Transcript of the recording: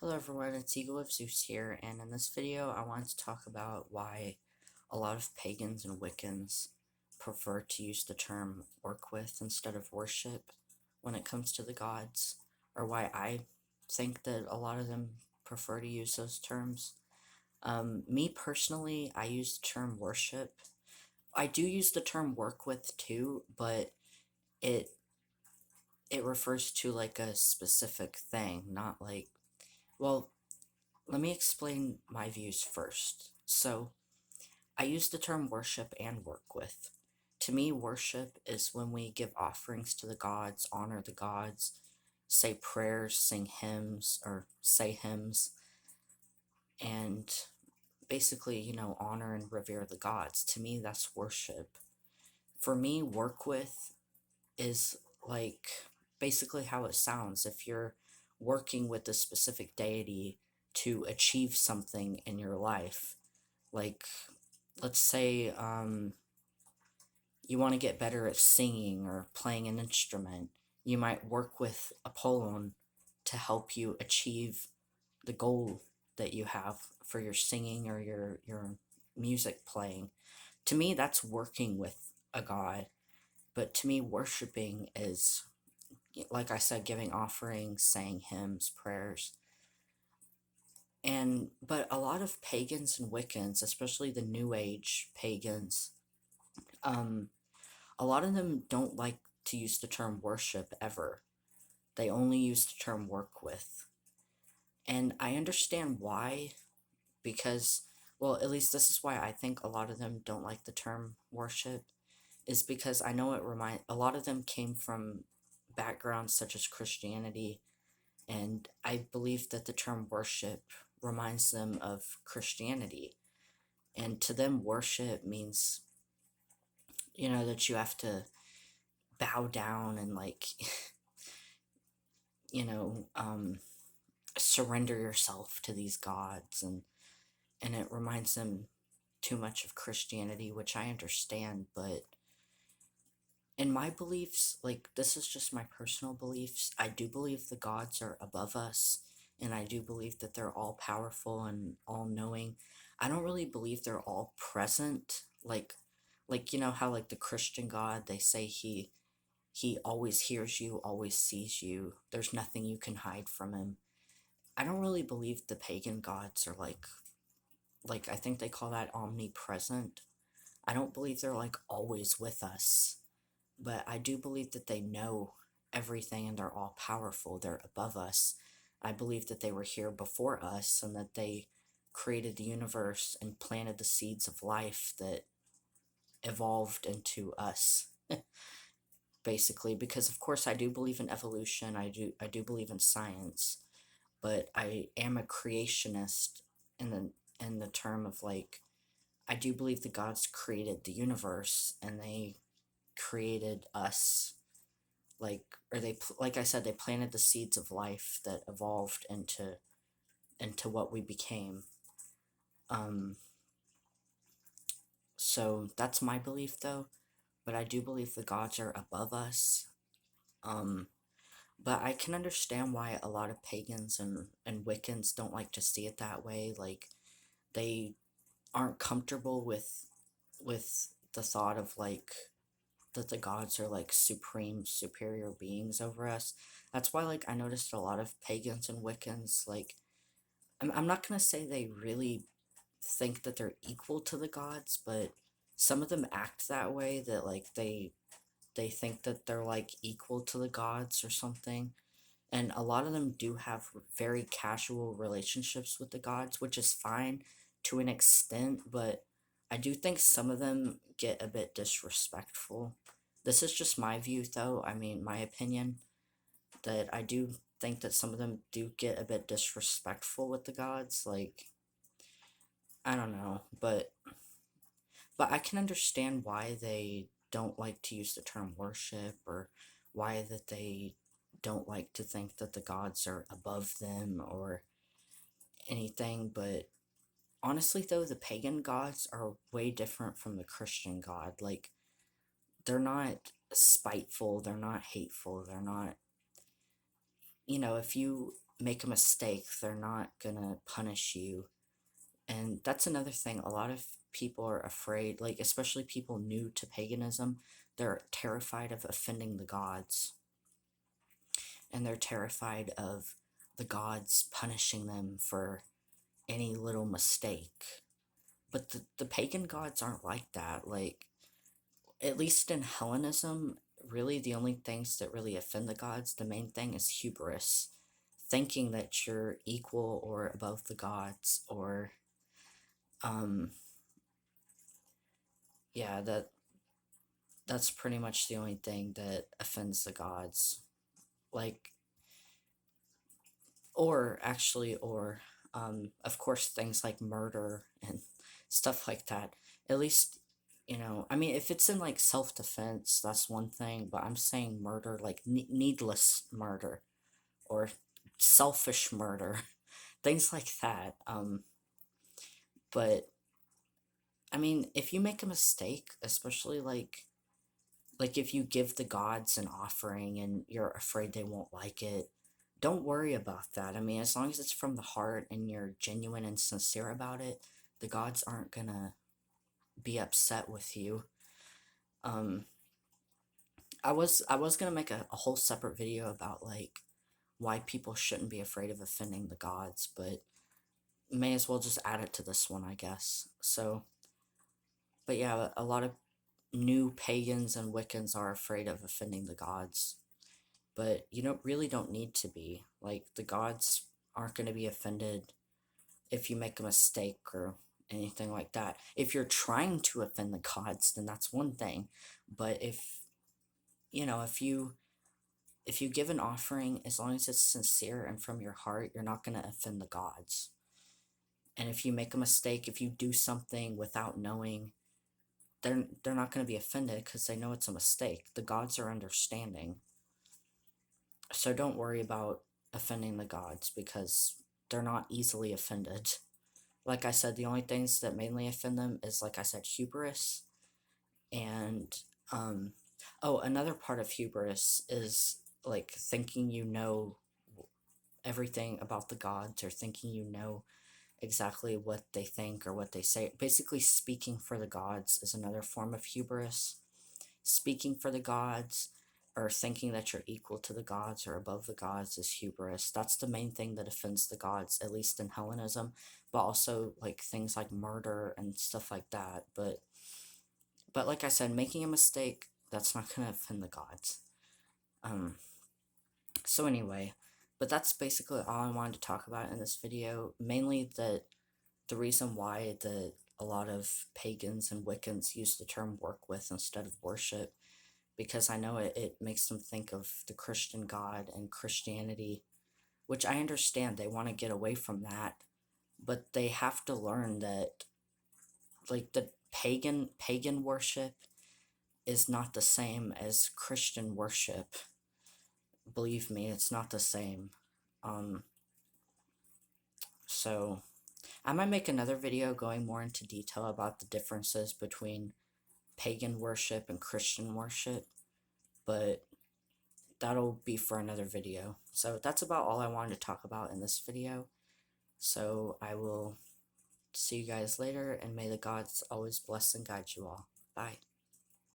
Hello everyone, it's Eagle of Zeus here, and in this video I wanted to talk about why a lot of pagans and Wiccans prefer to use the term work with instead of worship when it comes to the gods, or why I think that a lot of them prefer to use those terms. Me personally, I use the term worship. I do use the term work with too, but it it refers to like a specific thing, not like, well, let me explain my views first. So, I use the term worship and work with. To me, worship is when we give offerings to the gods, honor the gods, say prayers, sing hymns, or say hymns, and basically, honor and revere the gods. To me, that's worship. For me, work with is like basically how it sounds. If you're working with a specific deity to achieve something in your life, like let's say you want to get better at singing or playing an instrument, you might work with Apollon to help you achieve the goal that you have for your singing or your music playing. To me, that's working with a god. But to me, worshiping is, like I said, giving offerings, saying hymns, prayers. But a lot of pagans and Wiccans, especially the New Age pagans, um, a lot of them don't like to use the term worship ever. They only use the term work with. And I understand why, because, well, at least this is why I think a lot of them don't like the term worship, is because I know a lot of them came from backgrounds such as Christianity, and I believe that the term worship reminds them of Christianity. And to them, worship means, that you have to bow down and, like, you know, um, surrender yourself to these gods, and it reminds them too much of Christianity, which I understand, but in my beliefs, like, this is just my personal beliefs, I do believe the gods are above us, and I do believe that they're all powerful and all knowing. I don't really believe they're all present, like how like the Christian God, they say he always hears you, always sees you, there's nothing you can hide from him. I don't really believe the pagan gods are like I think they call that omnipresent. I don't believe they're like always with us, but I do believe that they know everything and they're all powerful. They're above us. I believe that they were here before us and that they created the universe and planted the seeds of life that evolved into us. Basically, because of course I do believe in evolution. I do believe in science, but I am a creationist in the term of, like, I do believe the gods created the universe and they created us, like I said, they planted the seeds of life that evolved into what we became. Um so that's my belief though, but I do believe the gods are above us. Um but I can understand why a lot of pagans and Wiccans don't like to see it that way. Like, they aren't comfortable with the thought of, like, that the gods are like supreme superior beings over us. That's why, like, I noticed a lot of pagans and Wiccans, like, I'm not gonna say they really think that they're equal to the gods, but some of them act that way, that like they think that they're like equal to the gods or something. And a lot of them do have very casual relationships with the gods, which is fine to an extent, but I do think some of them get a bit disrespectful. This is just my view, though. I mean, my opinion, that I do think that some of them do get a bit disrespectful with the gods. Like, I don't know, but I can understand why they don't like to use the term worship, or why that they don't like to think that the gods are above them or anything. But honestly, though, the pagan gods are way different from the Christian God. Like, they're not spiteful, they're not hateful, they're not if you make a mistake, they're not gonna punish you. And that's another thing. A lot of people are afraid, like, especially people new to paganism, they're terrified of offending the gods. And they're terrified of the gods punishing them for any little mistake. But the pagan gods aren't like that. Like, at least in Hellenism, really the only things that really offend the gods, the main thing is hubris. Thinking that you're equal or above the gods, or, um, yeah, that's pretty much the only thing that offends the gods. Like, of course, things like murder and stuff like that. At least, I mean, if it's in like self defense, that's one thing, but I'm saying murder, like needless murder or selfish murder, things like that. But I mean, if you make a mistake, especially like if you give the gods an offering and you're afraid they won't like it, don't worry about that. I mean, as long as it's from the heart and you're genuine and sincere about it, the gods aren't gonna be upset with you. Um, I was gonna make a whole separate video about like why people shouldn't be afraid of offending the gods, but may as well just add it to this one, I guess. So, but yeah, a lot of new pagans and Wiccans are afraid of offending the gods, but you don't need to be. Like, the gods aren't going to be offended if you make a mistake or anything like that. If you're trying to offend the gods, then that's one thing. But you know, if you give an offering, as long as it's sincere and from your heart, you're not going to offend the gods. And if you make a mistake, if you do something without knowing, they're not going to be offended because they know it's a mistake. The gods are understanding. So don't worry about offending the gods because they're not easily offended. Like I said, the only things that mainly offend them is, like I said, hubris and another part of hubris is like thinking you know everything about the gods, or thinking you know exactly what they think or what they say. Basically, speaking for the gods is another form of hubris. Speaking for the gods or thinking that you're equal to the gods or above the gods is hubris. That's the main thing that offends the gods, at least in Hellenism, but also like things like murder and stuff like that. But like I said, making a mistake, that's not going to offend the gods. Um, so anyway, but that's basically all I wanted to talk about in this video. Mainly that the reason why a lot of pagans and Wiccans use the term work with instead of worship, because I know it makes them think of the Christian God and Christianity, which I understand they want to get away from that, but they have to learn that like the pagan worship is not the same as Christian worship. Believe me, it's not the same. Um, so I might make another video going more into detail about the differences between pagan worship and Christian worship, but that'll be for another video. So that's about all I wanted to talk about in this video. So I will see you guys later, and may the gods always bless and guide you all. Bye.